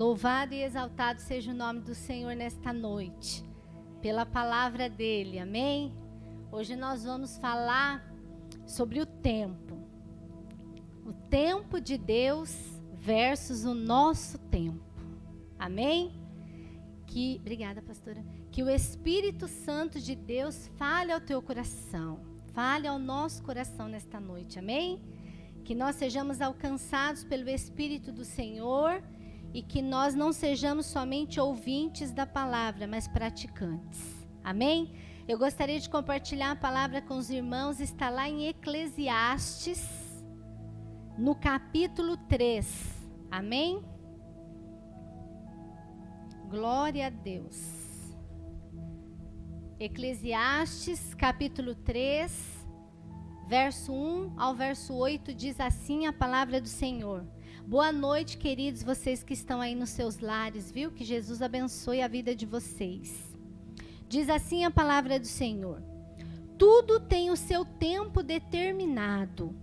Louvado e exaltado seja o nome do Senhor nesta noite, pela palavra dele, amém? Hoje nós vamos falar sobre o tempo de Deus versus o nosso tempo, amém? Obrigada, pastora. Que o Espírito Santo de Deus fale ao teu coração, fale ao nosso coração nesta noite, amém? Que nós sejamos alcançados pelo Espírito do Senhor e que nós não sejamos somente ouvintes da palavra, mas praticantes, amém? Eu gostaria de compartilhar a palavra com os irmãos, está lá em Eclesiastes, no capítulo 3, amém? Glória a Deus. Eclesiastes, capítulo 3, verso 1 ao verso 8, diz assim a palavra do Senhor. Boa noite, queridos, vocês que estão aí nos seus lares, viu? Que Jesus abençoe a vida de vocês. Diz assim a palavra do Senhor. Tudo tem o seu tempo determinado,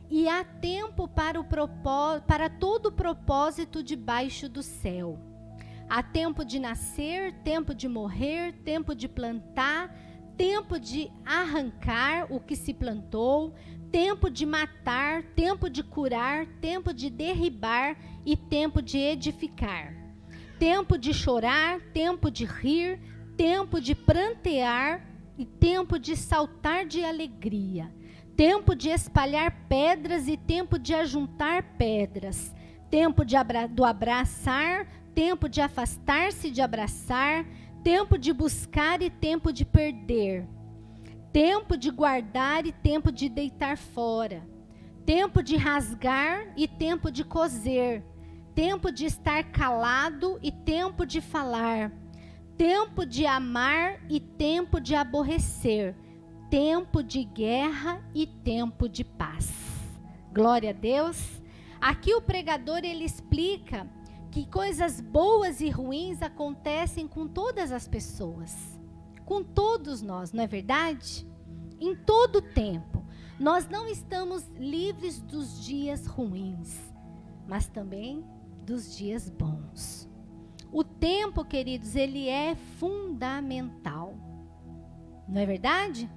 e há tempo para todo o propósito debaixo do céu. Há tempo de nascer, tempo de morrer, tempo de plantar, tempo de arrancar o que se plantou, tempo de matar, tempo de curar, tempo de derribar e tempo de edificar. Tempo de chorar, tempo de rir, tempo de prantear e tempo de saltar de alegria. Tempo de espalhar pedras e tempo de ajuntar pedras. Tempo do abraçar, tempo de afastar-se de abraçar, tempo de buscar e tempo de perder, tempo de guardar e tempo de deitar fora, tempo de rasgar e tempo de coser, tempo de estar calado e tempo de falar, tempo de amar e tempo de aborrecer, tempo de guerra e tempo de paz. Glória a Deus. Aqui o pregador ele explica que coisas boas e ruins acontecem com todas as pessoas, com todos nós, não é verdade? Em todo tempo, nós não estamos livres dos dias ruins, mas também dos dias bons. O tempo, queridos, ele é fundamental, não é verdade?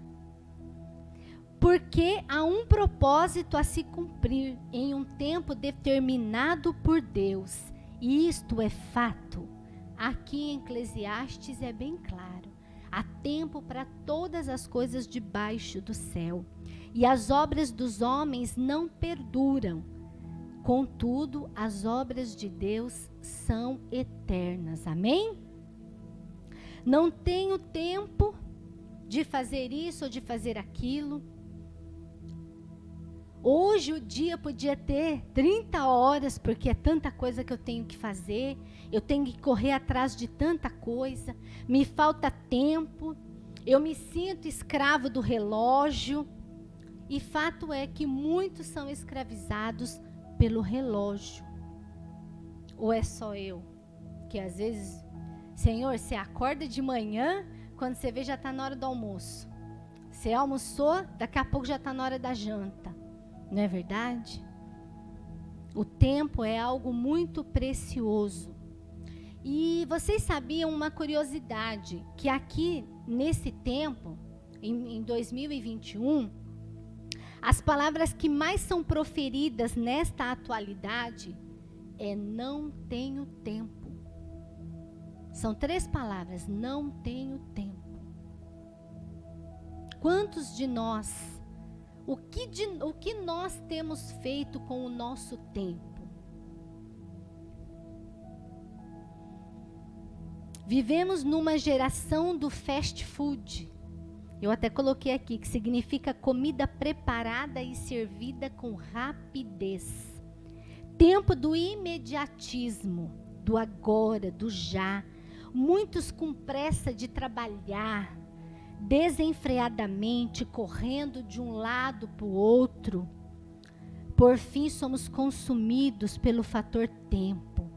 Porque há um propósito a se cumprir em um tempo determinado por Deus. E isto é fato. Aqui em Eclesiastes é bem claro. Há tempo para todas as coisas debaixo do céu. E as obras dos homens não perduram. Contudo, as obras de Deus são eternas. Amém? Não tenho tempo de fazer isso ou de fazer aquilo. Hoje o dia podia ter 30 horas, porque é tanta coisa que eu tenho que fazer, eu tenho que correr atrás de tanta coisa, me falta tempo, eu me sinto escravo do relógio, e fato é que muitos são escravizados pelo relógio. Ou é só eu? Que às vezes, Senhor, você acorda de manhã, quando você vê já está na hora do almoço. Você almoçou, daqui a pouco já está na hora da janta. Não é verdade? O tempo é algo muito precioso. E vocês sabiam uma curiosidade, que aqui nesse tempo, em 2021, as palavras que mais são proferidas nesta atualidade é não tenho tempo. São 3 palavras, não tenho tempo. Quantos de nós, o que nós temos feito com o nosso tempo? Vivemos numa geração do fast food. Eu até coloquei aqui, que significa comida preparada e servida com rapidez. Tempo do imediatismo, do agora, do já. Muitos com pressa de trabalhar, desenfreadamente, correndo de um lado para o outro. Por fim, somos consumidos pelo fator tempo.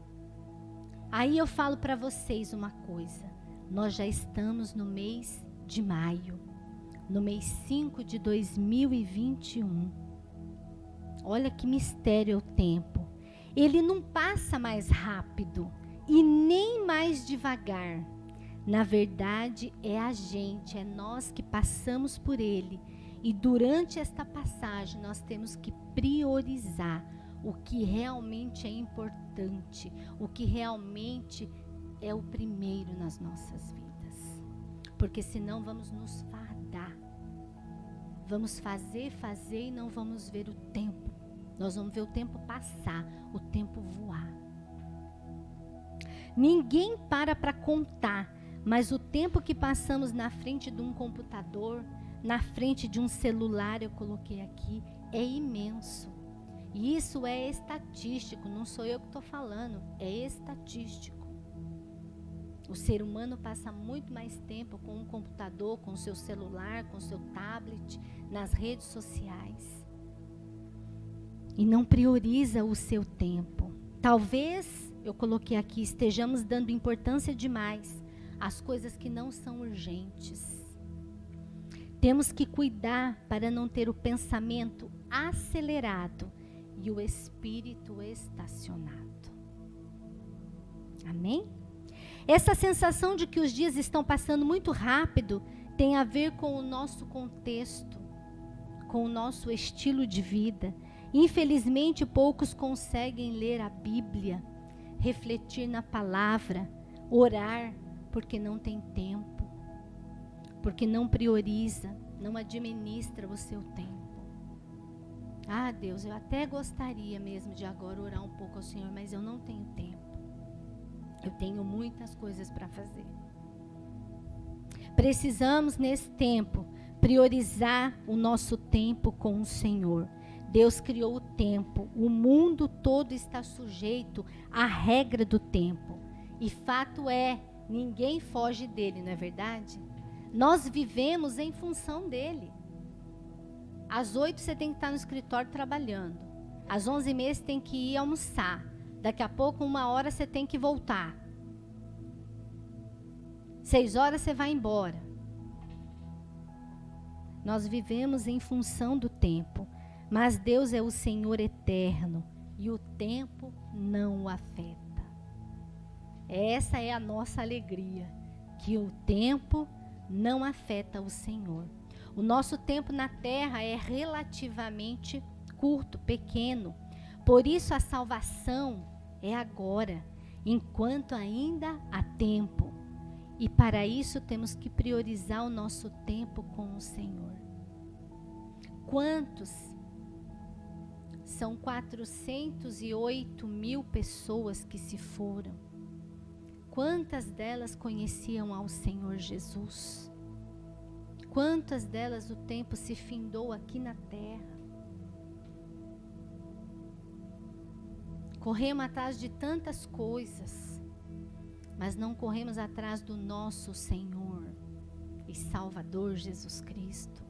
Aí eu falo para vocês uma coisa. Nós já estamos no mês de maio, no mês 5 de 2021. Olha que mistério é o tempo. Ele não passa mais rápido. e nem mais devagar. Na verdade, é a gente, é nós que passamos por ele. E durante esta passagem, nós temos que priorizar o que realmente é importante, o que realmente é o primeiro nas nossas vidas. Porque senão vamos nos fardar. Vamos fazer e não vamos ver o tempo. Nós vamos ver o tempo passar, o tempo voar. Ninguém para contar, mas o tempo que passamos na frente de um computador, na frente de um celular, eu coloquei aqui, é imenso. E isso é estatístico, não sou eu que estou falando, é estatístico. O ser humano passa muito mais tempo com um computador, com o seu celular, com o seu tablet, nas redes sociais. E não prioriza o seu tempo. Talvez, eu coloquei aqui, estejamos dando importância demais às coisas que não são urgentes. Temos que cuidar para não ter o pensamento acelerado e o espírito estacionado. Amém? Essa sensação de que os dias estão passando muito rápido tem a ver com o nosso contexto, com o nosso estilo de vida. Infelizmente, poucos conseguem ler a Bíblia, refletir na palavra, orar, porque não tem tempo, porque não prioriza, não administra o seu tempo. Ah, Deus, eu até gostaria mesmo de agora orar um pouco ao Senhor, mas eu não tenho tempo. Eu tenho muitas coisas para fazer. Precisamos, nesse tempo, priorizar o nosso tempo com o Senhor. Deus criou o tempo. O mundo todo está sujeito à regra do tempo. E fato é, ninguém foge dele, não é verdade? Nós vivemos em função dele. Às 8 você tem que estar no escritório trabalhando. Às 11h30 você tem que ir almoçar. Daqui a pouco, 1h você tem que voltar. 6h você vai embora. Nós vivemos em função do tempo. Mas Deus é o Senhor eterno. E o tempo não o afeta. Essa é a nossa alegria. Que o tempo não afeta o Senhor. O nosso tempo na terra é relativamente curto, pequeno. Por isso a salvação é agora, enquanto ainda há tempo. E para isso temos que priorizar o nosso tempo com o Senhor. Quantos? São 408 mil pessoas que se foram. Quantas delas conheciam ao Senhor Jesus? Quantas delas o tempo se findou aqui na terra? Corremos atrás de tantas coisas, mas não corremos atrás do nosso Senhor e Salvador Jesus Cristo.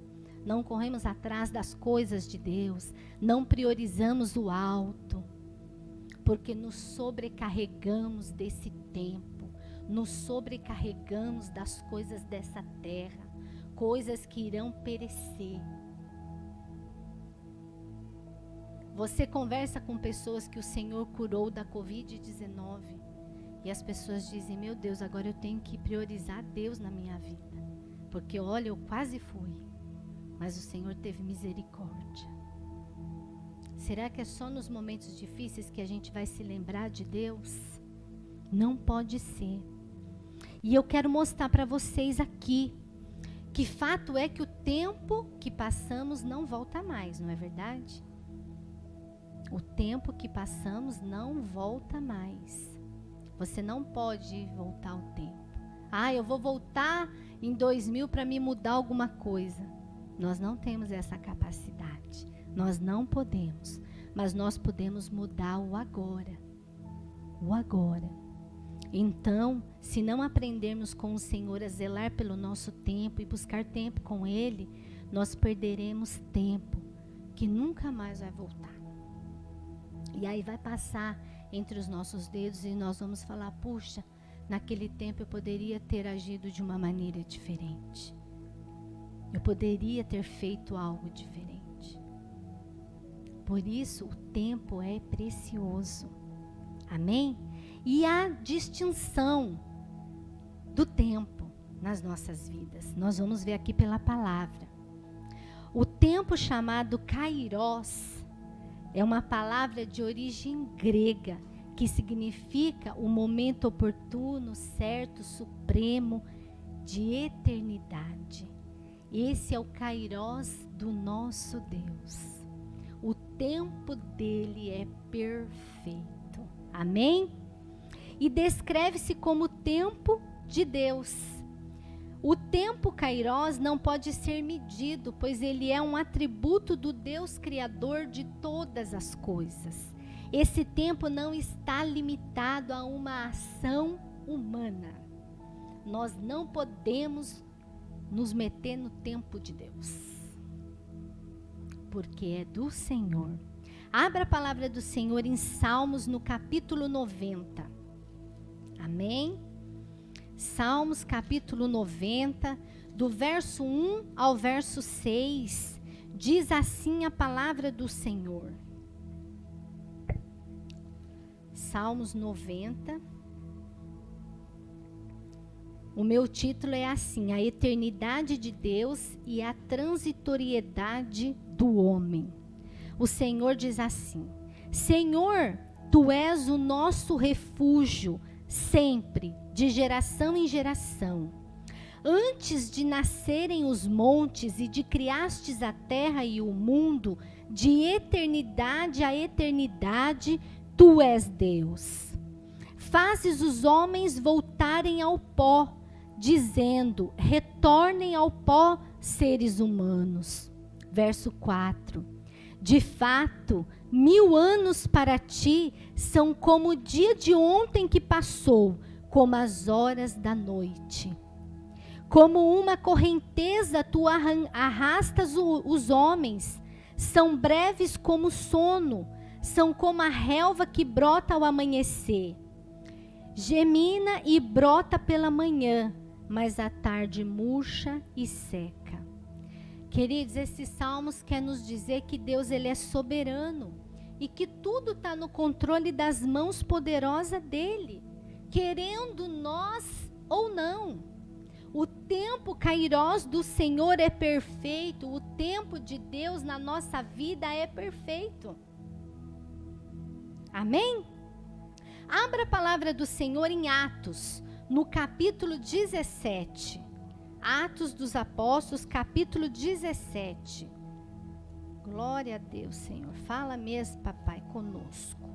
Não corremos atrás das coisas de Deus, não priorizamos o alto, porque nos sobrecarregamos desse tempo, nos sobrecarregamos das coisas dessa terra, coisas que irão perecer. Você conversa com pessoas que o Senhor curou da Covid-19 e as pessoas dizem, meu Deus, agora eu tenho que priorizar Deus na minha vida, porque olha, eu quase fui, mas o Senhor teve misericórdia. Será que é só nos momentos difíceis que a gente vai se lembrar de Deus? Não pode ser. E eu quero mostrar para vocês aqui que fato é que o tempo que passamos não volta mais, não é verdade? O tempo que passamos não volta mais. Você não pode voltar o tempo. Ah, eu vou voltar em 2000 para me mudar alguma coisa. Nós não temos essa capacidade. Nós não podemos. Mas nós podemos mudar o agora. O agora. Então, se não aprendermos com o Senhor a zelar pelo nosso tempo e buscar tempo com Ele, nós perderemos tempo que nunca mais vai voltar. E aí vai passar entre os nossos dedos e nós vamos falar, puxa, naquele tempo eu poderia ter agido de uma maneira diferente. Eu poderia ter feito algo diferente. Por isso, o tempo é precioso. Amém? e a distinção do tempo nas nossas vidas. Nós vamos ver aqui pela palavra. O tempo chamado Kairos é uma palavra de origem grega que significa o momento oportuno, certo, supremo, de eternidade. Esse é o Kairos do nosso Deus. O tempo dele é perfeito. Amém? E descreve-se como o tempo de Deus. O tempo Kairos não pode ser medido, pois ele é um atributo do Deus Criador de todas as coisas. Esse tempo não está limitado a uma ação humana. Nós não podemos nos meter no tempo de Deus, porque é do Senhor. Abra a palavra do Senhor em Salmos, no capítulo 90. Amém? Salmos, capítulo 90, do verso 1 ao verso 6, diz assim a palavra do Senhor. Salmos 90. O meu título é assim: a eternidade de Deus e a transitoriedade do homem. O Senhor diz assim: Senhor, tu és o nosso refúgio, sempre, de geração em geração. Antes de nascerem os montes e de criastes a terra e o mundo, de eternidade a eternidade, tu és Deus. Fazes os homens voltarem ao pó, dizendo, retornem ao pó, seres humanos. Verso 4. De fato, 1000 anos para ti são como o dia de ontem que passou, como as horas da noite. Como uma correnteza tu arrastas os homens, são breves como o sono, são como a relva que brota ao amanhecer. Gemina e brota pela manhã, mas à tarde murcha e seca. Queridos, esses salmos quer nos dizer que Deus ele é soberano e que tudo está no controle das mãos poderosas dele, querendo nós ou não. O tempo Kairos do Senhor é perfeito, o tempo de Deus na nossa vida é perfeito. Amém? Abra a palavra do Senhor em Atos, no capítulo 17. Atos dos Apóstolos, capítulo 17. Glória a Deus, Senhor. Fala mesmo, papai, conosco.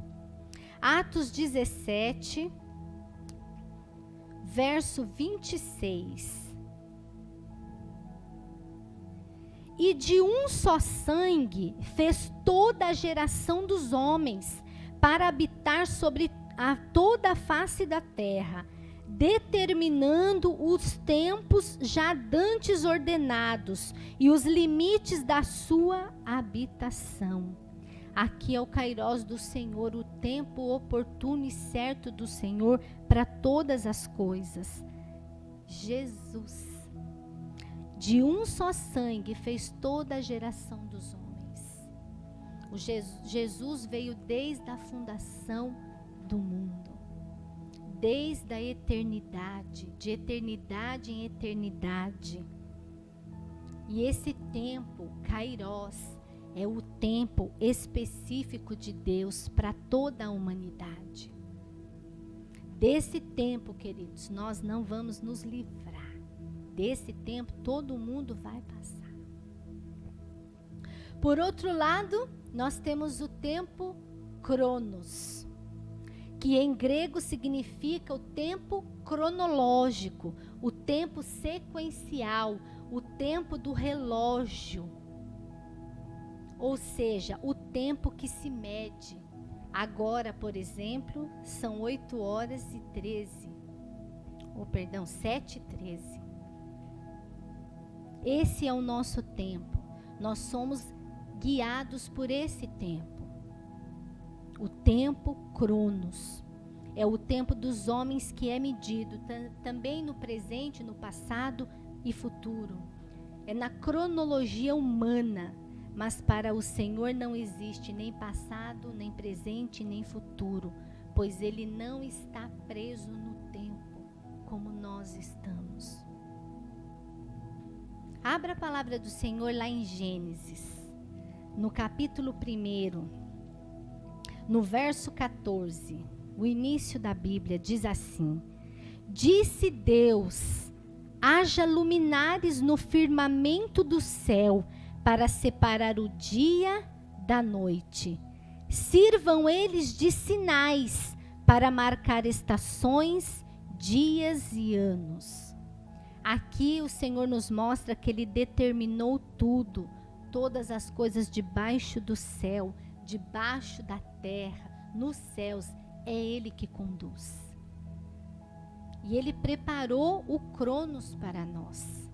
Atos 17, verso 26. E de um só sangue fez toda a geração dos homens para habitar sobre toda a face da terra, determinando os tempos já dantes ordenados e os limites da sua habitação. Aqui é o Kairos do Senhor, o tempo oportuno e certo do Senhor para todas as coisas. Jesus, de um só sangue, fez toda a geração dos homens. Jesus veio desde a fundação do mundo, desde a eternidade, de eternidade em eternidade. E esse tempo, Kairos, é o tempo específico de Deus para toda a humanidade. Desse tempo, queridos, nós não vamos nos livrar. Desse tempo, todo mundo vai passar. Por outro lado, nós temos o tempo Cronos, que em grego significa o tempo cronológico, o tempo sequencial, o tempo do relógio. Ou seja, o tempo que se mede. Agora, por exemplo, são 7h13. Esse é o nosso tempo. Nós somos guiados por esse tempo. O tempo Cronos. É o tempo dos homens que é medido também no presente, no passado e futuro. É na cronologia humana. Mas para o Senhor não existe nem passado, nem presente, nem futuro, pois ele não está preso no tempo, como nós estamos. Abra a palavra do Senhor lá em Gênesis, no capítulo 1, no verso 14, o início da Bíblia diz assim: Disse Deus, haja luminares no firmamento do céu, para separar o dia da noite. Sirvam eles de sinais, para marcar estações, dias e anos. Aqui o Senhor nos mostra que Ele determinou tudo, todas as coisas debaixo do céu, debaixo da terra, nos céus, é Ele que conduz. E Ele preparou o Cronos para nós.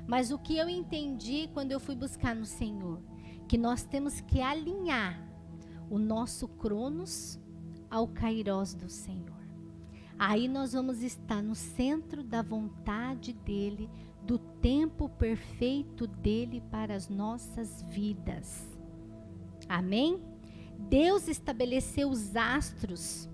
Mas o que eu entendi quando eu fui buscar no Senhor, que nós temos que alinhar o nosso Cronos ao Kairós do Senhor. Aí nós vamos estar no centro da vontade dEle, do tempo perfeito dEle para as nossas vidas. Amém? Deus estabeleceu os astros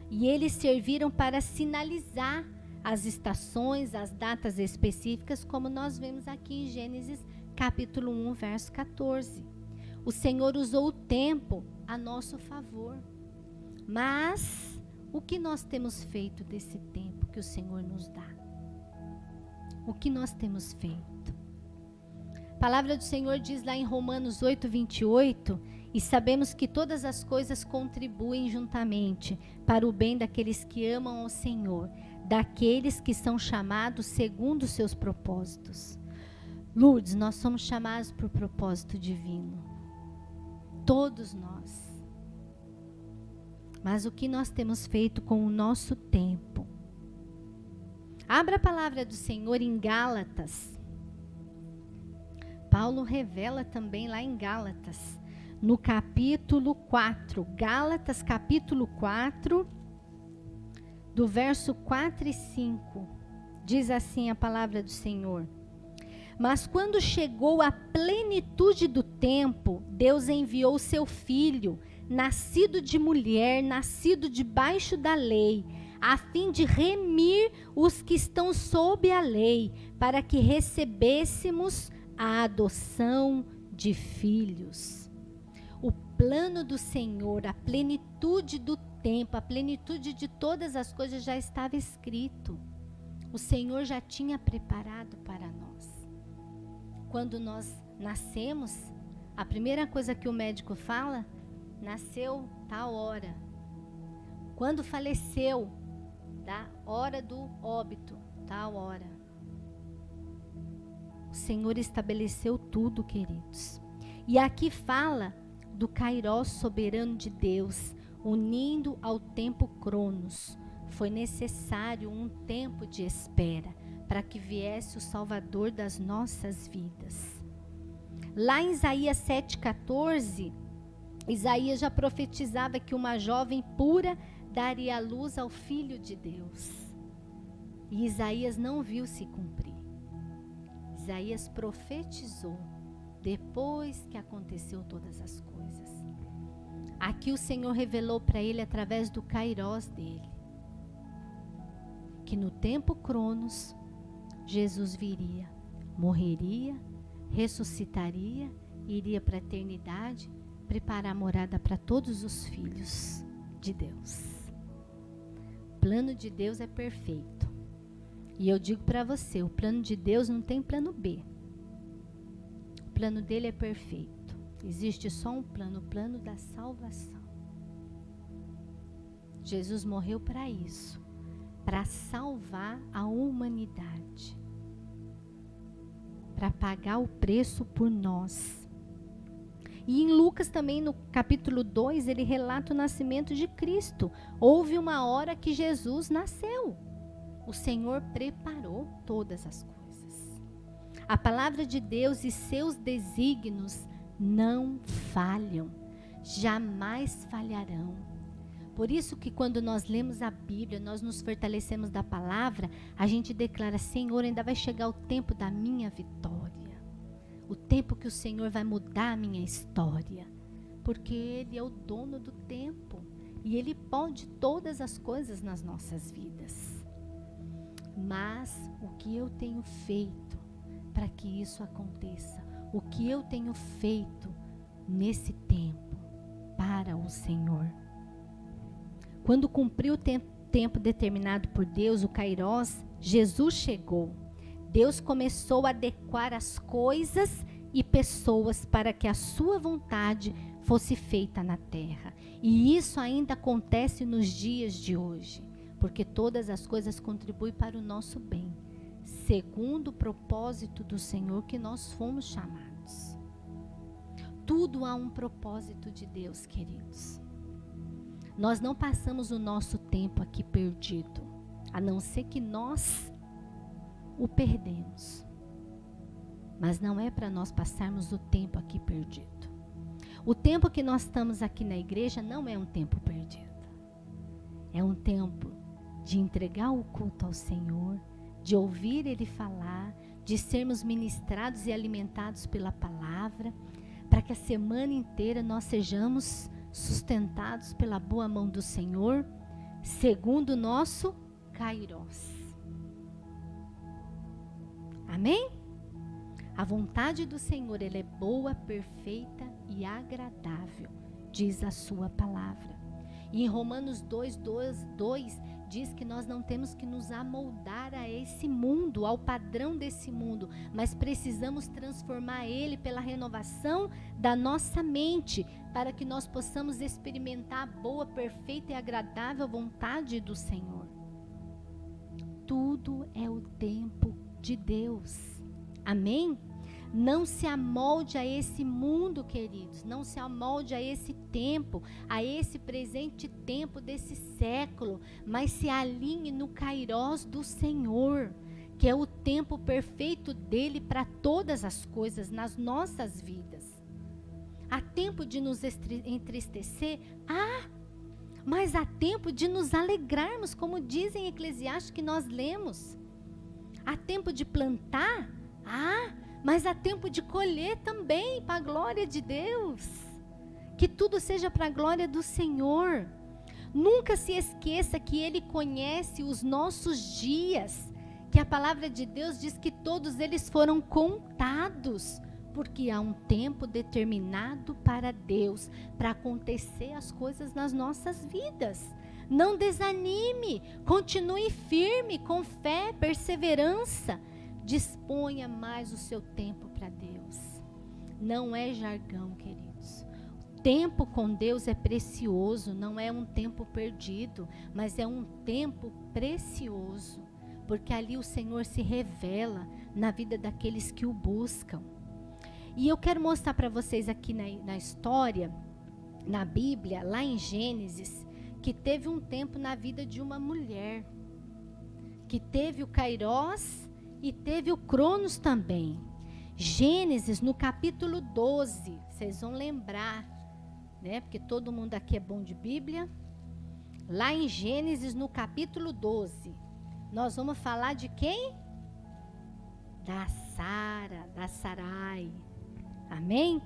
e eles serviram para sinalizar as estações, as datas específicas, como nós vemos aqui em Gênesis capítulo 1, verso 14. O Senhor usou o tempo a nosso favor. Mas o que nós temos feito desse tempo que o Senhor nos dá? O que nós temos feito? A palavra do Senhor diz lá em Romanos 8, 28, e sabemos que todas as coisas contribuem juntamente para o bem daqueles que amam ao Senhor, daqueles que são chamados segundo os seus propósitos. Lourdes, nós somos chamados por propósito divino. Todos nós. Mas o que nós temos feito com o nosso tempo? Abra a palavra do Senhor em Gálatas. Paulo revela também lá em Gálatas, no capítulo 4. Gálatas, capítulo 4, do verso 4 e 5. Diz assim a palavra do Senhor: Mas quando chegou a plenitude do tempo, Deus enviou seu Filho, nascido de mulher, nascido debaixo da lei, a fim de remir os que estão sob a lei, para que recebêssemos a adoção de filhos. O plano do Senhor, a plenitude do tempo, a plenitude de todas as coisas já estava escrito. O Senhor já tinha preparado para nós. Quando nós nascemos, a primeira coisa que o médico fala: nasceu tal hora. Quando faleceu, da hora do óbito, tal hora. O Senhor estabeleceu tudo, queridos. E aqui fala do Kairós soberano de Deus, unindo ao tempo Cronos. Foi necessário um tempo de espera para que viesse o Salvador das nossas vidas. Lá em Isaías 7,14, Isaías já profetizava que uma jovem pura daria a luz ao Filho de Deus. E Isaías não viu se cumprir. Isaías profetizou depois que aconteceu todas as coisas. Aqui o Senhor revelou para ele através do Kairós dele, que no tempo Cronos, Jesus viria, morreria, ressuscitaria, iria para a eternidade, preparar a morada para todos os filhos de Deus. O plano de Deus é perfeito. E eu digo para você, o plano de Deus não tem plano B. O plano dele é perfeito. Existe só um plano, o plano da salvação. Jesus morreu para isso, para salvar a humanidade, para pagar o preço por nós. E em Lucas também, no capítulo 2, ele relata o nascimento de Cristo. Houve uma hora que Jesus nasceu. O Senhor preparou todas as coisas. A palavra de Deus e seus desígnios não falham, jamais falharão. Por isso que quando nós lemos a Bíblia, nós nos fortalecemos da palavra, a gente declara: Senhor, ainda vai chegar o tempo da minha vitória. O tempo que o Senhor vai mudar a minha história. Porque Ele é o dono do tempo. E Ele pode todas as coisas nas nossas vidas. Mas o que eu tenho feito para que isso aconteça? O que eu tenho feito nesse tempo para o Senhor? Quando cumpriu o tempo determinado por Deus, o Kairós, Jesus chegou. Deus começou a adequar as coisas e pessoas para que a sua vontade fosse feita na terra. E isso ainda acontece nos dias de hoje, porque todas as coisas contribuem para o nosso bem, segundo o propósito do Senhor que nós fomos chamados. Tudo há um propósito de Deus, queridos. Nós não passamos o nosso tempo aqui perdido, a não ser que nós o perdemos. Mas não é para nós passarmos o tempo aqui perdido. O tempo que nós estamos aqui na igreja não é um tempo perdido. É um tempo de entregar o culto ao Senhor, de ouvir Ele falar, de sermos ministrados e alimentados pela palavra, para que a semana inteira nós sejamos sustentados pela boa mão do Senhor, segundo o nosso Kairós. Amém? A vontade do Senhor, ela é boa, perfeita e agradável, diz a sua palavra. E em Romanos 2:2 diz que nós não temos que nos amoldar a esse mundo, ao padrão desse mundo, mas precisamos transformar ele pela renovação da nossa mente, para que nós possamos experimentar a boa, perfeita e agradável vontade do Senhor. Tudo é o tempo de Deus. Amém? Não se amolde a esse mundo, queridos. Não se amolde a esse tempo, a esse presente tempo desse século, mas se alinhe no Kairós do Senhor, que é o tempo perfeito dele para todas as coisas nas nossas vidas. Há tempo de nos entristecer? Mas há tempo de nos alegrarmos, como diz em Eclesiastes que nós lemos. Há tempo de plantar? Mas há tempo de colher também, para a glória de Deus. Que tudo seja para a glória do Senhor. Nunca se esqueça que Ele conhece os nossos dias, que a palavra de Deus diz que todos eles foram contados, porque há um tempo determinado para Deus, para acontecer as coisas nas nossas vidas. Não desanime, continue firme, com fé, perseverança. Disponha mais o seu tempo para Deus. Não é jargão, queridos. O tempo com Deus é precioso, não é um tempo perdido, mas é um tempo precioso, porque ali o Senhor se revela na vida daqueles que o buscam. E eu quero mostrar para vocês aqui na história, na Bíblia, lá em Gênesis, que teve um tempo na vida de uma mulher, que teve o Kairós e teve o Cronos também. Gênesis, no capítulo 12, vocês vão lembrar, né? Porque todo mundo aqui é bom de Bíblia. Lá em Gênesis, no capítulo 12, nós vamos falar de quem? Da Sara, da Sarai. Amém?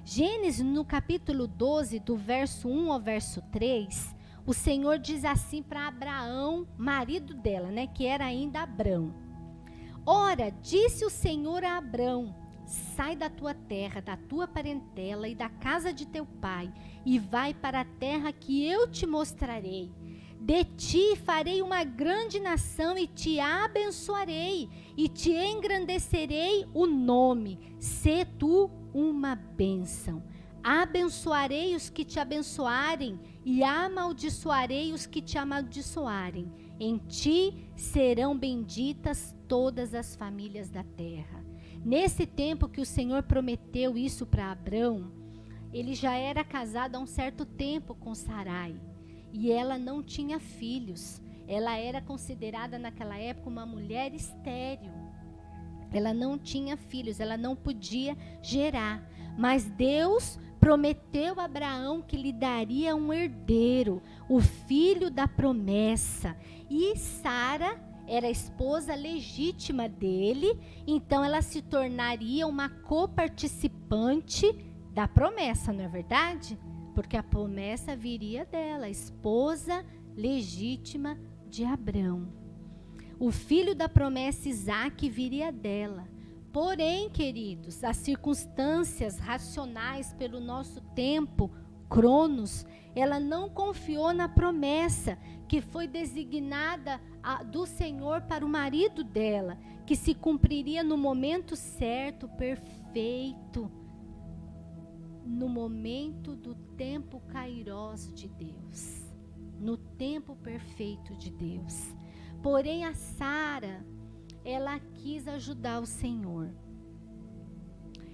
Gênesis, no capítulo 12, do verso 1 ao verso 3, o Senhor diz assim para Abraão, marido dela, né? Que era ainda Abrão. Ora, disse o Senhor a Abrão: sai da tua terra, da tua parentela e da casa de teu pai, e vai para a terra que eu te mostrarei. De ti farei uma grande nação e te abençoarei, e te engrandecerei o nome. Sê tu uma bênção. Abençoarei os que te abençoarem, e amaldiçoarei os que te amaldiçoarem. Em ti serão benditas todas as famílias da terra. Nesse tempo que o Senhor prometeu isso para Abrão, ele já era casado há um certo tempo com Sarai. E ela não tinha filhos. Ela era considerada naquela época uma mulher estéril. Ela não tinha filhos, ela não podia gerar. Mas Deus prometeu a Abraão que lhe daria um herdeiro, o filho da promessa. E Sara era a esposa legítima dele, então ela se tornaria uma coparticipante da promessa, não é verdade? porque a promessa viria dela, a esposa legítima de Abrão. O filho da promessa, Isaque, viria dela. Porém, queridos, as circunstâncias racionais pelo nosso tempo, Cronos, ela não confiou na promessa que foi designada do Senhor para o marido dela, que se cumpriria no momento certo, perfeito, no momento do tempo kairós de Deus, no tempo perfeito de Deus. Porém, a Sara, ela quis ajudar o Senhor.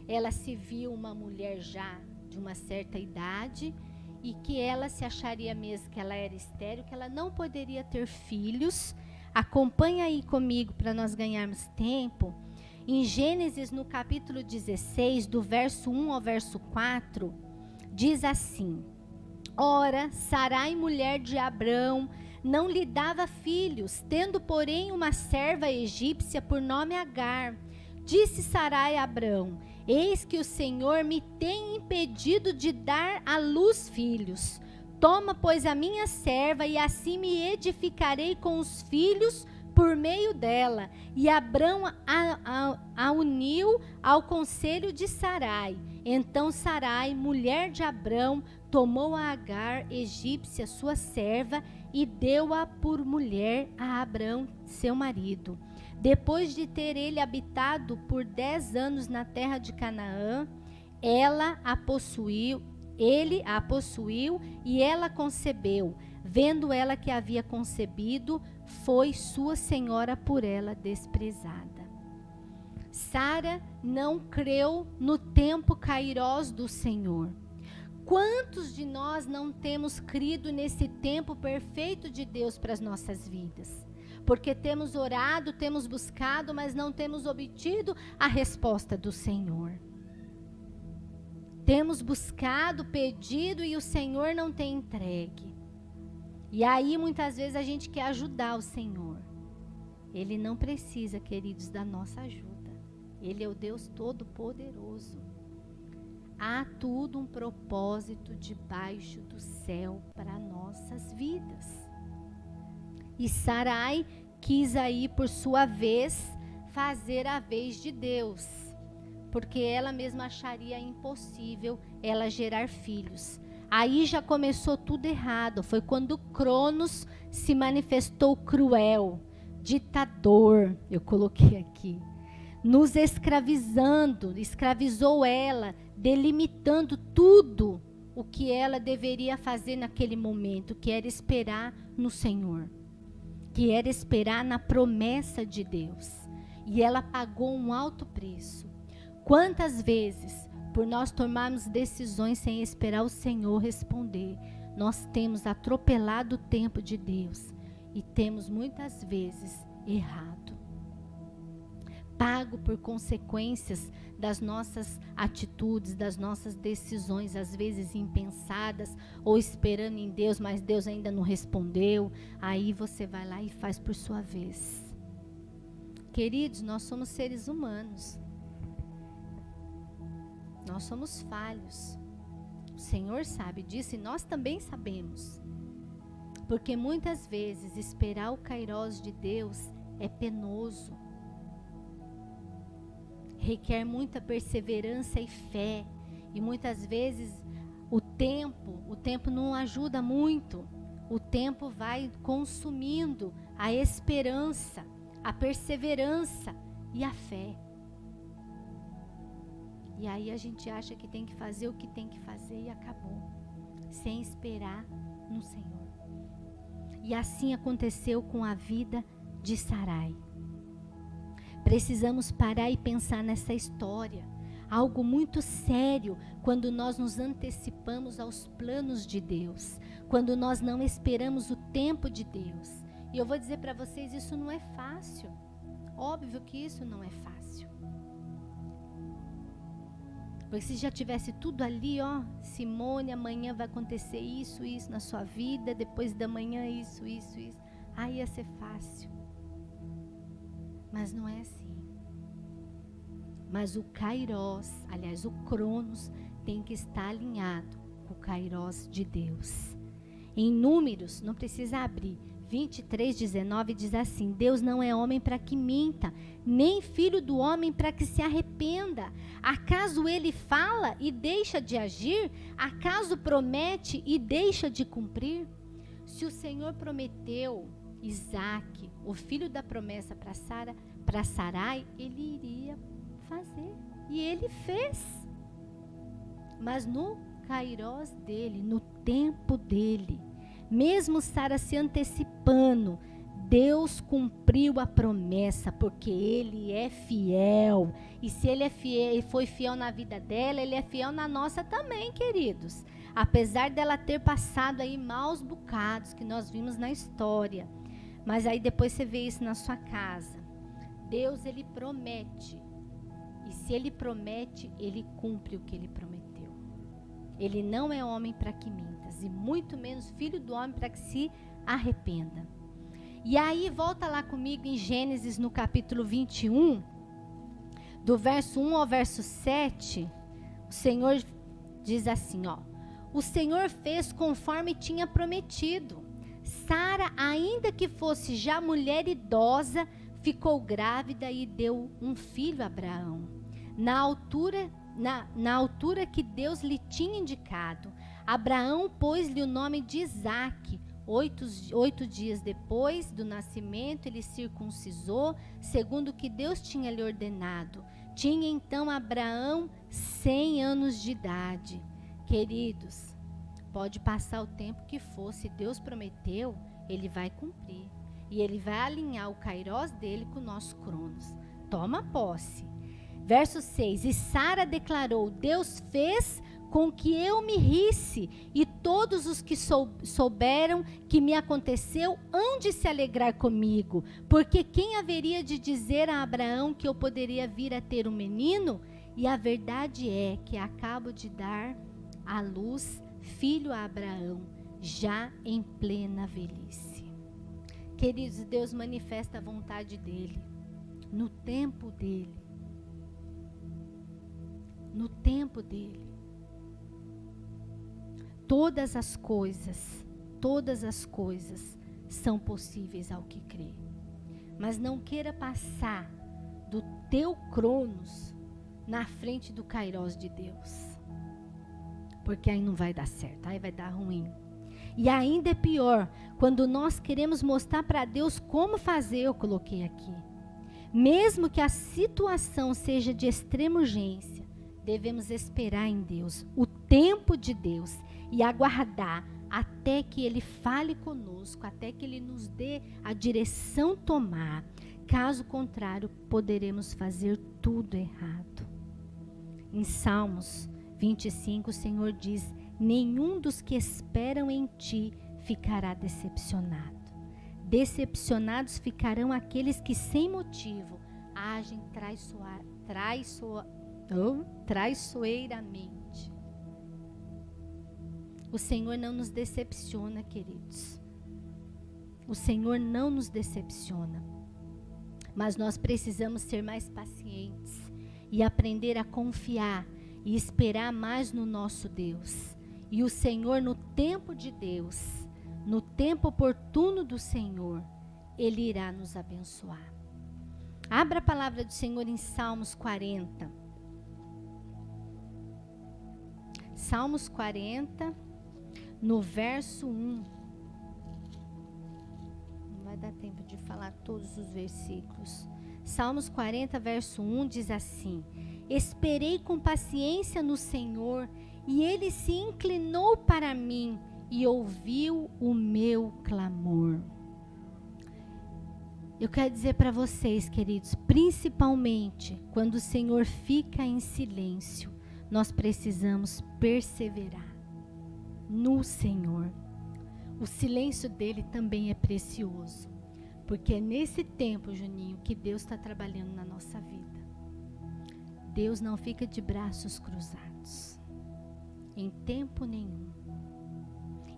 Ela se viu uma mulher já de uma certa idade e que ela se acharia mesmo que ela era estéril, que ela não poderia ter filhos. Acompanha aí comigo para nós ganharmos tempo. Em Gênesis, no capítulo 16, do verso 1 ao verso 4, diz assim: Ora, Sarai, mulher de Abrão, não lhe dava filhos, tendo, porém, uma serva egípcia por nome Agar. Disse Sarai a Abrão: Eis que o Senhor me tem impedido de dar à luz filhos. Toma, pois, a minha serva, e assim me edificarei com os filhos por meio dela. E Abrão a uniu ao conselho de Sarai. Então Sarai, mulher de Abrão, tomou a Agar, egípcia, sua serva, e deu-a por mulher a Abrão, seu marido. Depois de ter ele habitado por 10 anos na terra de Canaã, ele a possuiu e ela concebeu. Vendo ela que havia concebido, foi sua senhora por ela desprezada. Sara não creu no tempo kairós do Senhor. Quantos de nós não temos crido nesse tempo perfeito de Deus para as nossas vidas? Porque temos orado, temos buscado, mas não temos obtido a resposta do Senhor. Temos buscado, pedido e o Senhor não tem entregue. E aí muitas vezes a gente quer ajudar o Senhor. Ele não precisa, queridos, da nossa ajuda. Ele é o Deus Todo-Poderoso. Há tudo um propósito debaixo do céu para nossas vidas. E Sarai quis aí, por sua vez, fazer a vez de Deus, porque ela mesma acharia impossível ela gerar filhos. Aí já começou tudo errado. Foi quando Cronos se manifestou cruel, ditador, eu coloquei aqui, nos escravizando, escravizou ela, delimitando tudo o que ela deveria fazer naquele momento, que era esperar no Senhor, que era esperar na promessa de Deus. E ela pagou um alto preço. Quantas vezes, por nós tomarmos decisões sem esperar o Senhor responder, nós temos atropelado o tempo de Deus e temos muitas vezes errado, pago por consequências das nossas atitudes, das nossas decisões, às vezes impensadas, ou esperando em Deus, mas Deus ainda não respondeu. Aí você vai lá e faz por sua vez. Queridos, nós somos seres humanos. Nós somos falhos. O Senhor sabe disso e nós também sabemos. Porque muitas vezes esperar o kairós de Deus é penoso. Requer muita perseverança e fé. E muitas vezes o tempo não ajuda muito. O tempo vai consumindo a esperança, a perseverança e a fé. E aí a gente acha que tem que fazer o que tem que fazer e acabou, sem esperar no Senhor. E assim aconteceu com a vida de Sarai. Precisamos parar e pensar nessa história. Algo muito sério quando nós nos antecipamos aos planos de Deus, quando nós não esperamos o tempo de Deus. E eu vou dizer para vocês, isso não é fácil. Óbvio que isso não é fácil. Porque se já tivesse tudo ali, ó, Simone, amanhã vai acontecer isso na sua vida, depois da manhã isso, aí ia ser fácil. Mas não é assim. Mas o Kairós, aliás, o Cronos, tem que estar alinhado com o kairós de Deus. Em Números, não precisa abrir, 23:19 diz assim: Deus não é homem para que minta, nem filho do homem para que se arrependa. Acaso ele fala e deixa de agir? Acaso promete e deixa de cumprir? Se o Senhor prometeu Isaque, o filho da promessa para Sarai, ele iria fazer. E ele fez. Mas no kairós dele, no tempo dele, mesmo Sara se antecipando, Deus cumpriu a promessa, porque Ele é fiel. E se Ele é fiel e foi fiel na vida dela, Ele é fiel na nossa também, queridos. Apesar dela ter passado aí maus bocados, que nós vimos na história. Mas aí depois você vê isso na sua casa. Deus, Ele promete. E se Ele promete, Ele cumpre o que Ele prometeu. Ele não é homem para que mintas, e muito menos filho do homem para que se arrependa. E aí, volta lá comigo em Gênesis, no capítulo 21, do verso 1 ao verso 7, o Senhor diz assim, ó: o Senhor fez conforme tinha prometido. Sara, ainda que fosse já mulher idosa, ficou grávida e deu um filho a Abraão. Na altura que Deus lhe tinha indicado. Abraão pôs-lhe o nome de Isaque. 8 dias depois do nascimento, ele circuncisou, segundo o que Deus tinha lhe ordenado. Tinha então Abraão 100 anos de idade. Queridos, pode passar o tempo que for, se Deus prometeu, Ele vai cumprir. E Ele vai alinhar o kairós dele com o nosso cronos. Toma posse. Verso 6, e Sara declarou: Deus fez com que eu me risse, e todos os que souberam que me aconteceu hão de se alegrar comigo, porque quem haveria de dizer a Abraão que eu poderia vir a ter um menino? E a verdade é que acabo de dar à luz filho a Abraão, já em plena velhice. Queridos, Deus manifesta a vontade dele, no tempo dele. No tempo dele. Todas as coisas são possíveis ao que crê. Mas não queira passar do teu cronos na frente do kairós de Deus. Porque aí não vai dar certo, aí vai dar ruim. E ainda é pior, quando nós queremos mostrar para Deus como fazer, eu coloquei aqui. Mesmo que a situação seja de extrema urgência, devemos esperar em Deus, o tempo de Deus, e aguardar até que Ele fale conosco, até que Ele nos dê a direção tomar. Caso contrário, poderemos fazer tudo errado. Em Salmos 25, o Senhor diz: nenhum dos que esperam em Ti ficará decepcionado. Decepcionados ficarão aqueles que sem motivo agem traiçoeiramente. O Senhor não nos decepciona, queridos. O Senhor não nos decepciona. Mas nós precisamos ser mais pacientes e aprender a confiar e esperar mais no nosso Deus. E o Senhor, no tempo de Deus, no tempo oportuno do Senhor, Ele irá nos abençoar. Abra a palavra do Senhor em Salmos 40. Salmos 40, no verso 1. Não vai dar tempo de falar todos os versículos. Salmos 40, verso 1 diz assim: esperei com paciência no Senhor, e Ele se inclinou para mim e ouviu o meu clamor. Eu quero dizer para vocês, queridos, principalmente quando o Senhor fica em silêncio, nós precisamos perseverar no Senhor. O silêncio dele também é precioso, porque é nesse tempo, Juninho, que Deus está trabalhando na nossa vida. Deus não fica de braços cruzados, em tempo nenhum.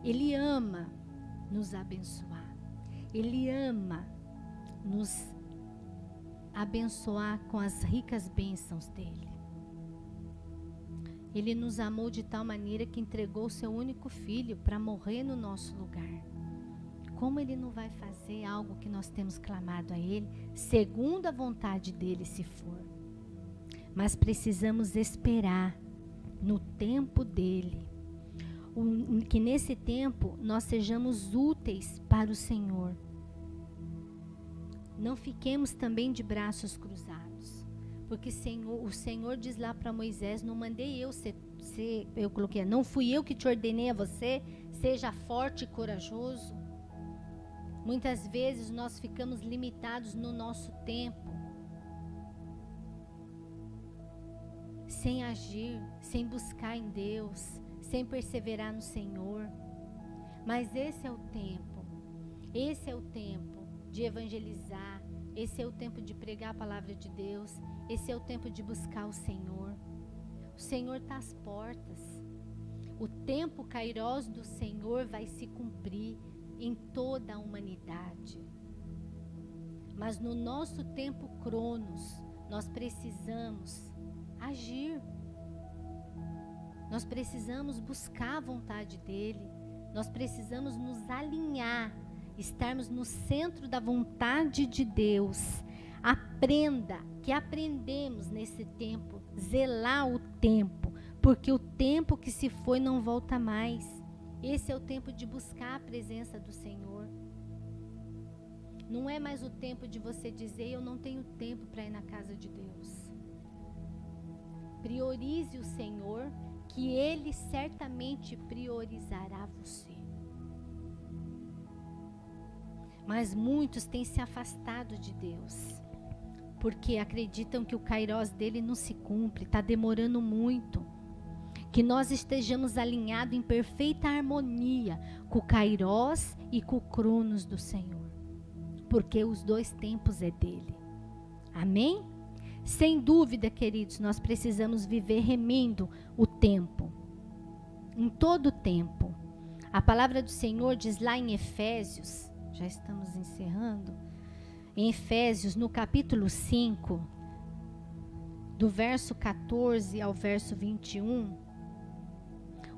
Ele ama nos abençoar. Ele ama nos abençoar com as ricas bênçãos dele. Ele nos amou de tal maneira que entregou o seu único filho para morrer no nosso lugar. Como Ele não vai fazer algo que nós temos clamado a Ele, segundo a vontade dEle, se for? Mas precisamos esperar no tempo dEle. Que nesse tempo nós sejamos úteis para o Senhor. Não fiquemos também de braços cruzados. Porque o Senhor diz lá para Moisés, não mandei eu eu coloquei, não fui eu que te ordenei a você, seja forte e corajoso. Muitas vezes nós ficamos limitados no nosso tempo, sem agir, sem buscar em Deus, sem perseverar no Senhor. Mas esse é o tempo de evangelizar, esse é o tempo de pregar a palavra de Deus, esse é o tempo de buscar o Senhor. O Senhor está às portas. O tempo kairós do Senhor vai se cumprir em toda a humanidade. Mas no nosso tempo cronos, nós precisamos agir. Nós precisamos buscar a vontade dEle. Nós precisamos nos alinhar, estarmos no centro da vontade de Deus. Aprenda, que aprendemos nesse tempo, zelar o tempo, porque o tempo que se foi não volta mais. Esse é o tempo de buscar a presença do Senhor. Não é mais o tempo de você dizer, eu não tenho tempo para ir na casa de Deus. Priorize o Senhor, que Ele certamente priorizará você. Mas muitos têm se afastado de Deus, porque acreditam que o kairós dele não se cumpre, está demorando muito. Que nós estejamos alinhados em perfeita harmonia com o kairós e com o cronos do Senhor, porque os dois tempos é dele. Amém? Sem dúvida, queridos, nós precisamos viver remindo o tempo, em todo o tempo. A palavra do Senhor diz lá em Efésios, já estamos encerrando, em Efésios, no capítulo 5, do verso 14 ao verso 21,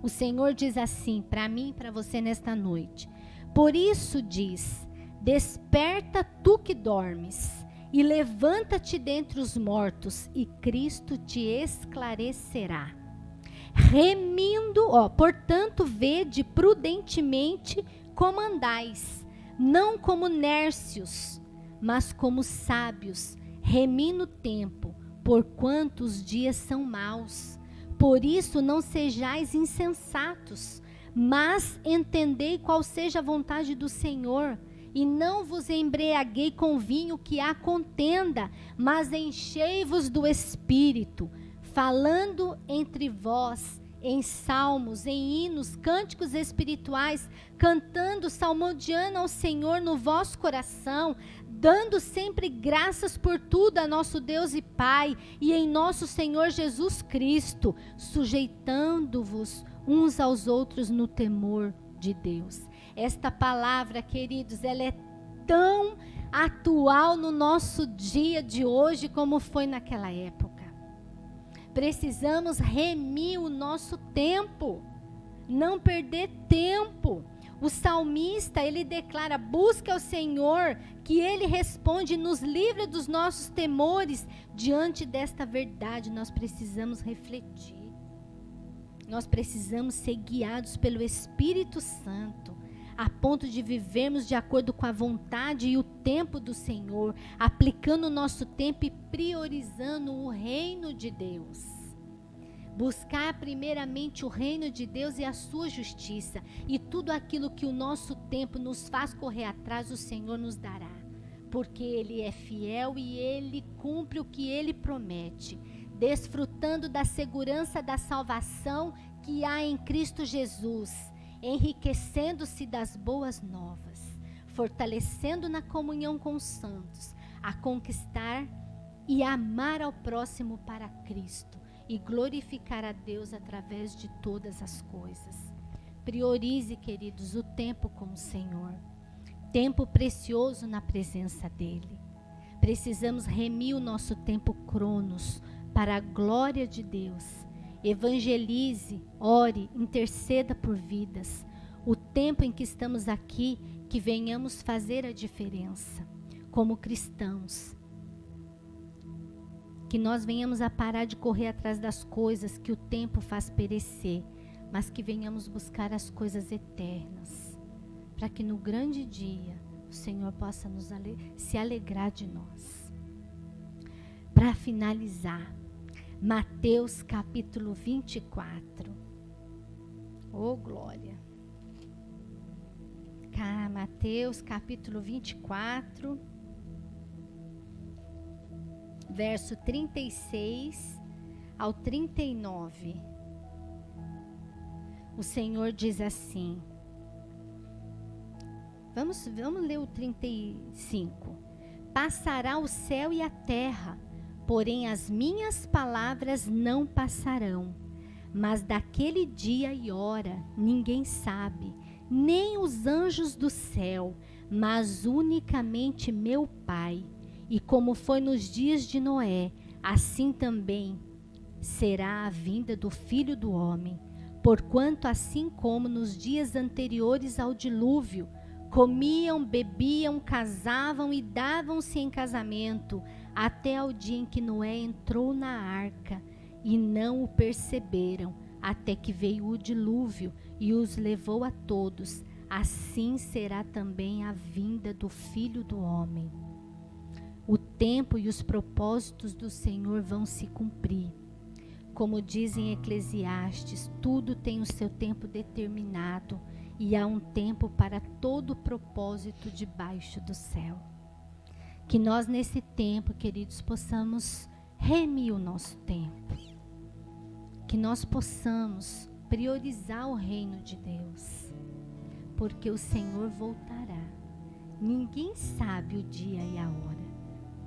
o Senhor diz assim, para mim e para você nesta noite: por isso diz, desperta tu que dormes, e levanta-te dentre os mortos, e Cristo te esclarecerá. Remindo, portanto, vede prudentemente como andais, não como nércios, mas como sábios, remindo o tempo, porquanto os dias são maus. Por isso não sejais insensatos, mas entendei qual seja a vontade do Senhor. E não vos embriaguei com vinho que há contenda, mas enchei-vos do Espírito, falando entre vós em salmos, em hinos, cânticos espirituais, cantando, salmodiando ao Senhor no vosso coração, dando sempre graças por tudo a nosso Deus e Pai, e em nosso Senhor Jesus Cristo, sujeitando-vos uns aos outros no temor de Deus. Esta palavra, queridos, ela é tão atual no nosso dia de hoje como foi naquela época. Precisamos remir o nosso tempo, não perder tempo. O salmista, ele declara, busca ao Senhor, que Ele responde e nos livra dos nossos temores. Diante desta verdade, nós precisamos refletir. Nós precisamos ser guiados pelo Espírito Santo, a ponto de vivermos de acordo com a vontade e o tempo do Senhor, aplicando o nosso tempo e priorizando o reino de Deus. Buscar primeiramente o reino de Deus e a sua justiça, e tudo aquilo que o nosso tempo nos faz correr atrás, o Senhor nos dará, porque Ele é fiel e Ele cumpre o que Ele promete, desfrutando da segurança da salvação que há em Cristo Jesus, enriquecendo-se das boas novas, fortalecendo na comunhão com os santos, a conquistar e amar ao próximo para Cristo, e glorificar a Deus através de todas as coisas. Priorize, queridos, o tempo com o Senhor, tempo precioso na presença dEle. Precisamos remir o nosso tempo cronos para a glória de Deus, evangelize, ore, interceda por vidas. O tempo em que estamos aqui, que venhamos fazer a diferença como cristãos. Que nós venhamos a parar de correr atrás das coisas que o tempo faz perecer, mas que venhamos buscar as coisas eternas, para que no grande dia o Senhor possa se alegrar de nós. Para finalizar, Mateus capítulo 24. Oh, glória! Mateus capítulo 24, verso 36 ao 39. O Senhor diz assim. Vamos ler o 35. Passará o céu e a terra, porém as minhas palavras não passarão. Mas daquele dia e hora ninguém sabe, nem os anjos do céu, mas unicamente meu Pai. E como foi nos dias de Noé, assim também será a vinda do Filho do Homem. Porquanto assim como nos dias anteriores ao dilúvio, comiam, bebiam, casavam e davam-se em casamento, até ao dia em que Noé entrou na arca, e não o perceberam, até que veio o dilúvio e os levou a todos. Assim será também a vinda do Filho do Homem. O tempo e os propósitos do Senhor vão se cumprir. Como diz em Eclesiastes, tudo tem o seu tempo determinado, e há um tempo para todo propósito debaixo do céu. Que nós nesse tempo, queridos, possamos remir o nosso tempo. Que nós possamos priorizar o reino de Deus, porque o Senhor voltará. Ninguém sabe o dia e a hora,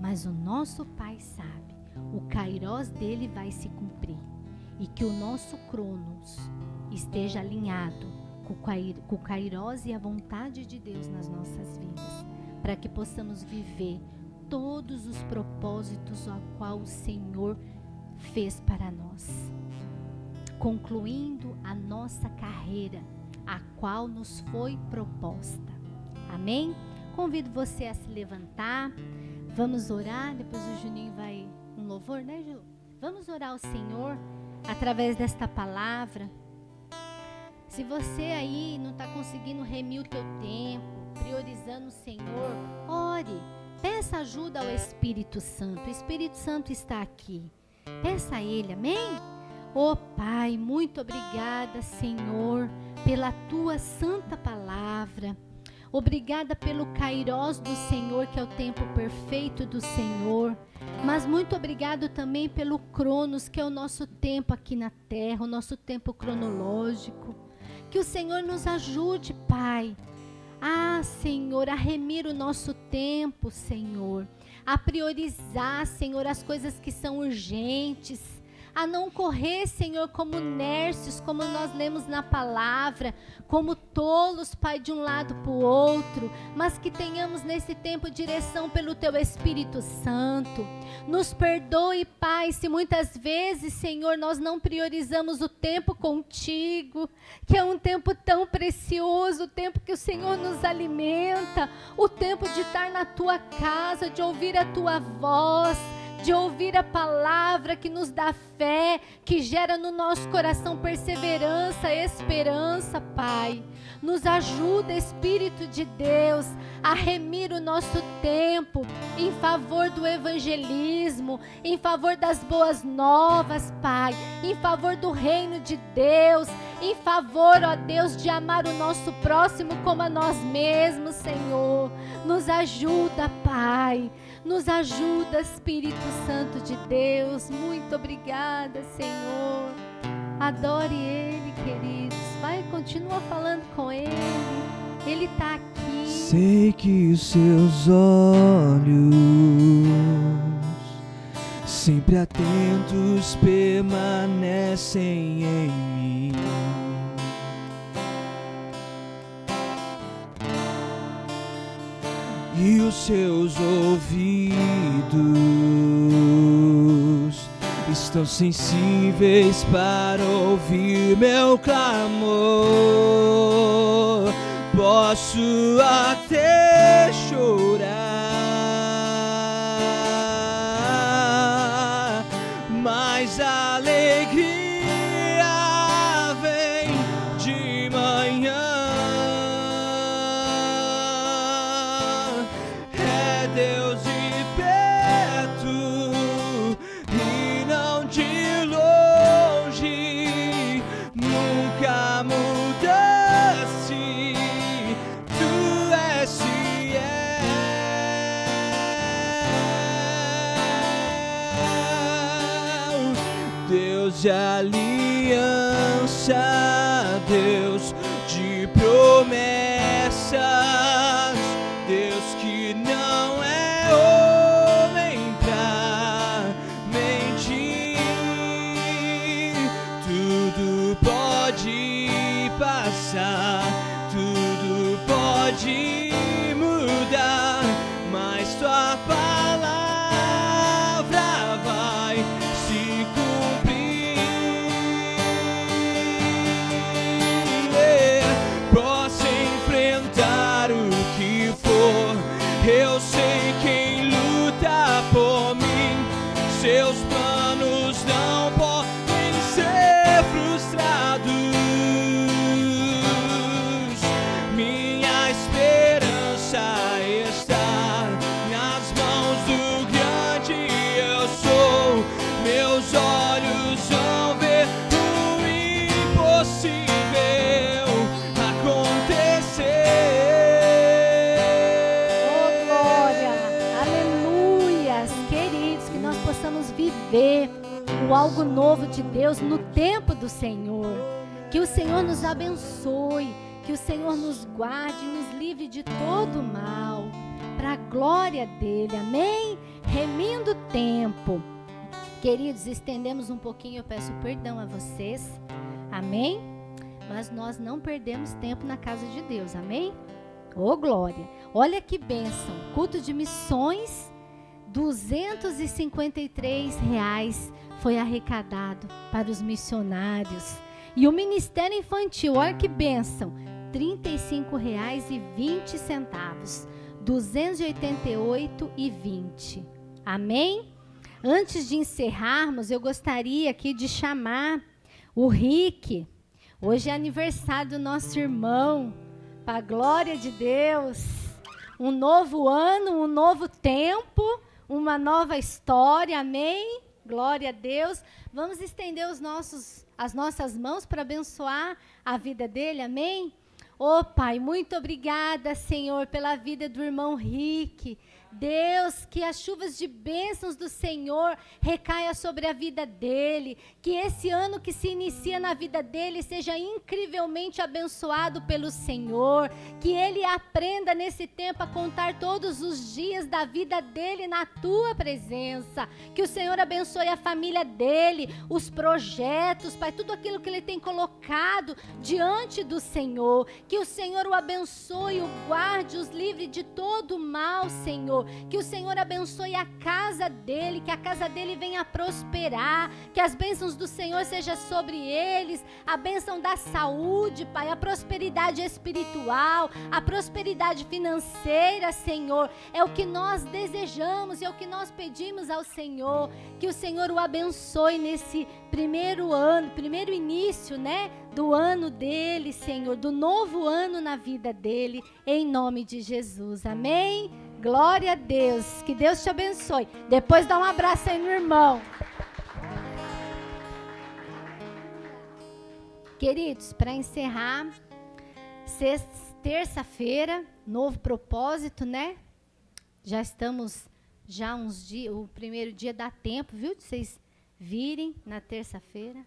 mas o nosso Pai sabe. O kairós dele vai se cumprir, e que o nosso cronos esteja alinhado com o kairós e a vontade de Deus nas nossas vidas, para que possamos viver todos os propósitos ao qual o Senhor fez para nós, concluindo a nossa carreira, a qual nos foi proposta. Amém? Convido você a se levantar, vamos orar, depois o Juninho vai um louvor, né, Ju? Vamos orar ao Senhor através desta palavra. Se você aí não está conseguindo remir o teu tempo, priorizando o Senhor, ore, peça ajuda ao Espírito Santo. O Espírito Santo está aqui, peça a Ele, amém? Oh Pai, muito obrigada, Senhor, pela Tua santa palavra. Obrigada pelo kairós do Senhor, que é o tempo perfeito do Senhor. Mas muito obrigado também pelo cronos, que é o nosso tempo aqui na terra, o nosso tempo cronológico. Que o Senhor nos ajude, Pai. Senhor, a remir o nosso tempo, Senhor. A priorizar, Senhor, as coisas que são urgentes. A não correr, Senhor, como nércios, como nós lemos na palavra, como tolos, Pai, de um lado para o outro, mas que tenhamos nesse tempo direção pelo Teu Espírito Santo. Nos perdoe, Pai, se muitas vezes, Senhor, nós não priorizamos o tempo contigo, que é um tempo tão precioso, o tempo que o Senhor nos alimenta, o tempo de estar na Tua casa, de ouvir a Tua voz, de ouvir a palavra que nos dá fé, que gera no nosso coração perseverança, esperança, Pai. Nos ajuda, Espírito de Deus, a remir o nosso tempo em favor do evangelismo, em favor das boas novas, Pai, em favor do reino de Deus, em favor, ó Deus, de amar o nosso próximo como a nós mesmos, Senhor. Nos ajuda, Pai. Nos ajuda, Espírito Santo de Deus. Muito obrigada, Senhor. Adore Ele, queridos. Vai, continua falando com Ele. Ele está aqui. Sei que os seus olhos, sempre atentos, permanecem em mim. E os seus ouvidos estão sensíveis para ouvir meu clamor. Posso até chorar, mas a alegria vem de manhã. É Deus de perto e não de longe, nunca mudaste, tu és fiel. Deus de aliança, Deus de promessas, Deus que não é homem pra mentir. Tudo pode passar, tudo pode mudar, mas tua palavra vai se cumprir. Posso enfrentar o que for, eu sei quem luta por mim. Seus planos não podem ser frustrados. Minha esperança está nas mãos do grande eu sou. Meus olhos vão ver o impossível acontecer. Oh, glória! Aleluias! Queridos, que nós possamos viver o algo novo de Deus no tempo do Senhor. Que o Senhor nos abençoe, que o Senhor nos guarde e nos livre de todo mal, para a glória dele, amém? Remindo o tempo. Queridos, estendemos um pouquinho, eu peço perdão a vocês, amém? Mas nós não perdemos tempo na casa de Deus, amém? Ô, glória! Olha que bênção, culto de missões, R$253 foi arrecadado para os missionários. E o Ministério Infantil, olha que bênção, R$35,20, 288,20. Amém? Antes de encerrarmos, eu gostaria aqui de chamar o Rick. Hoje é aniversário do nosso irmão, para a glória de Deus. Um novo ano, um novo tempo, uma nova história, amém? Glória a Deus. Vamos estender as nossas mãos para abençoar a vida dele, amém? Ô Pai, muito obrigada, Senhor, pela vida do irmão Rick. Deus, que as chuvas de bênçãos do Senhor recaia sobre a vida dele, que esse ano que se inicia na vida dele seja incrivelmente abençoado pelo Senhor, que ele aprenda nesse tempo a contar todos os dias da vida dele na tua presença, que o Senhor abençoe a família dele, os projetos, Pai, tudo aquilo que ele tem colocado diante do Senhor, que o Senhor o abençoe, o guarde, os livre de todo mal, Senhor, que o Senhor abençoe a casa dele, que a casa dele venha prosperar, que as bênçãos do Senhor sejam sobre eles, a bênção da saúde, Pai, a prosperidade espiritual, a prosperidade financeira, Senhor, é o que nós desejamos e é o que nós pedimos ao Senhor, que o Senhor o abençoe nesse primeiro ano, primeiro início, né, do ano dele, Senhor, do novo ano na vida dele, em nome de Jesus, amém? Glória a Deus, que Deus te abençoe. Depois dá um abraço aí no irmão. Queridos, para encerrar, terça-feira, novo propósito, né? Já estamos, uns dias, o primeiro dia dá tempo, viu? De vocês virem na terça-feira.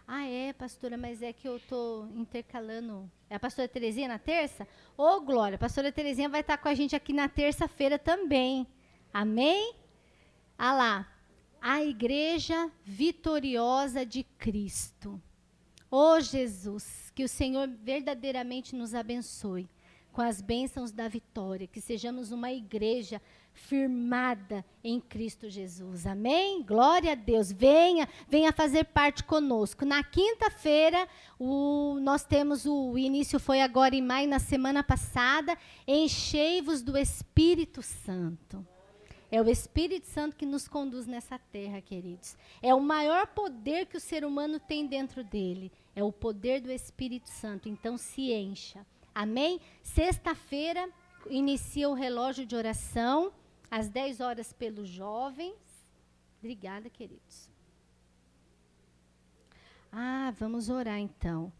Ah, é, pastora, mas é que eu estou intercalando. É a pastora Terezinha na terça? Ô, glória, a pastora Terezinha vai estar com a gente aqui na terça-feira também. Amém? Ah lá, a Igreja Vitoriosa de Cristo. Ô, Jesus, que o Senhor verdadeiramente nos abençoe com as bênçãos da vitória, que sejamos uma igreja firmada em Cristo Jesus. Amém? Glória a Deus. Venha fazer parte conosco. Na quinta-feira, nós temos o início foi agora em maio, na semana passada, enchei-vos do Espírito Santo. É o Espírito Santo que nos conduz nessa terra, queridos. É o maior poder que o ser humano tem dentro dele. É o poder do Espírito Santo. Então, se encha. Amém? Sexta-feira, inicia o relógio de oração, às 10 horas pelos jovens. Obrigada, queridos. Vamos orar, então.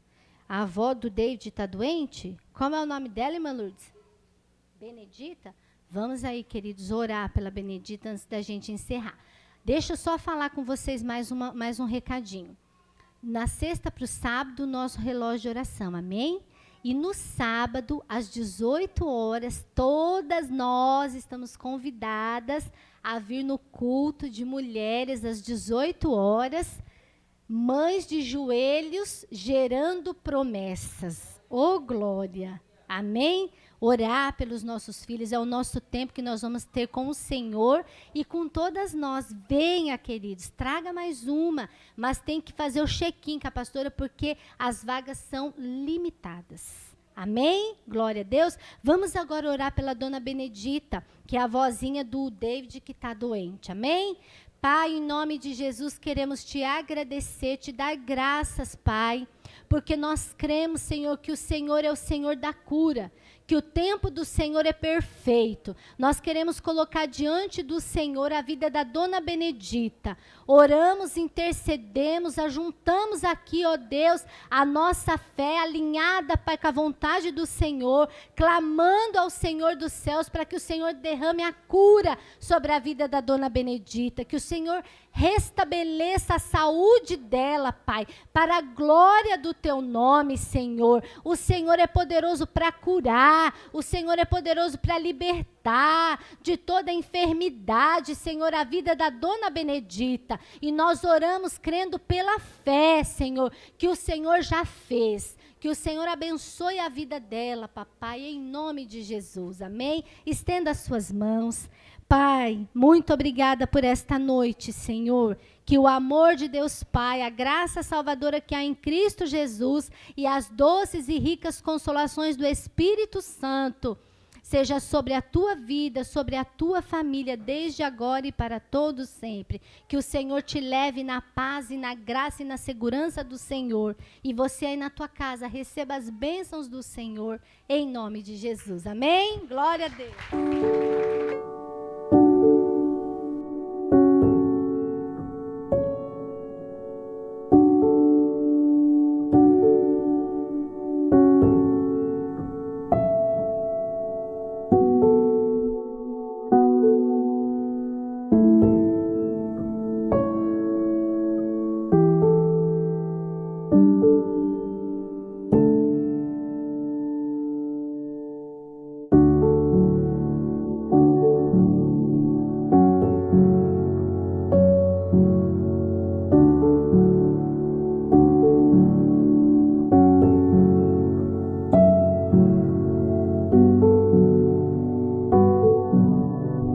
A avó do David está doente? Como é o nome dela, irmã Lourdes? Benedita? Vamos aí, queridos, orar pela Benedita antes da gente encerrar. Deixa eu só falar com vocês mais um recadinho. Na sexta para o sábado, nosso relógio de oração, amém? E no sábado, às 18 horas, todas nós estamos convidadas a vir no culto de mulheres às 18 horas, mães de joelhos gerando promessas. Ô, glória! Amém? Orar pelos nossos filhos é o nosso tempo que nós vamos ter com o Senhor e com todas nós. Venha, queridos, traga mais uma, mas tem que fazer o check-in com a pastora porque as vagas são limitadas. Amém? Glória a Deus. Vamos agora orar pela dona Benedita, que é a vozinha do David que está doente. Amém? Pai, em nome de Jesus, queremos te agradecer, te dar graças, Pai, porque nós cremos, Senhor, que o Senhor é o Senhor da cura, que o tempo do Senhor é perfeito. Nós queremos colocar diante do Senhor a vida da dona Benedita. Oramos, intercedemos, ajuntamos aqui, ó Deus, a nossa fé alinhada, Pai, com a vontade do Senhor, clamando ao Senhor dos céus para que o Senhor derrame a cura sobre a vida da dona Benedita, que o Senhor restabeleça a saúde dela, Pai, para a glória do teu nome, Senhor. O Senhor é poderoso para curar, o Senhor é poderoso para libertar de toda enfermidade, Senhor, a vida da dona Benedita. E nós oramos crendo pela fé, Senhor, que o Senhor já fez. Que o Senhor abençoe a vida dela, papai, em nome de Jesus. Amém? Estenda as suas mãos. Pai, muito obrigada por esta noite, Senhor. Que o amor de Deus Pai, a graça salvadora que há em Cristo Jesus e as doces e ricas consolações do Espírito Santo seja sobre a tua vida, sobre a tua família, desde agora e para todo sempre. Que o Senhor te leve na paz e na graça e na segurança do Senhor. E você aí na tua casa receba as bênçãos do Senhor, em nome de Jesus. Amém? Glória a Deus.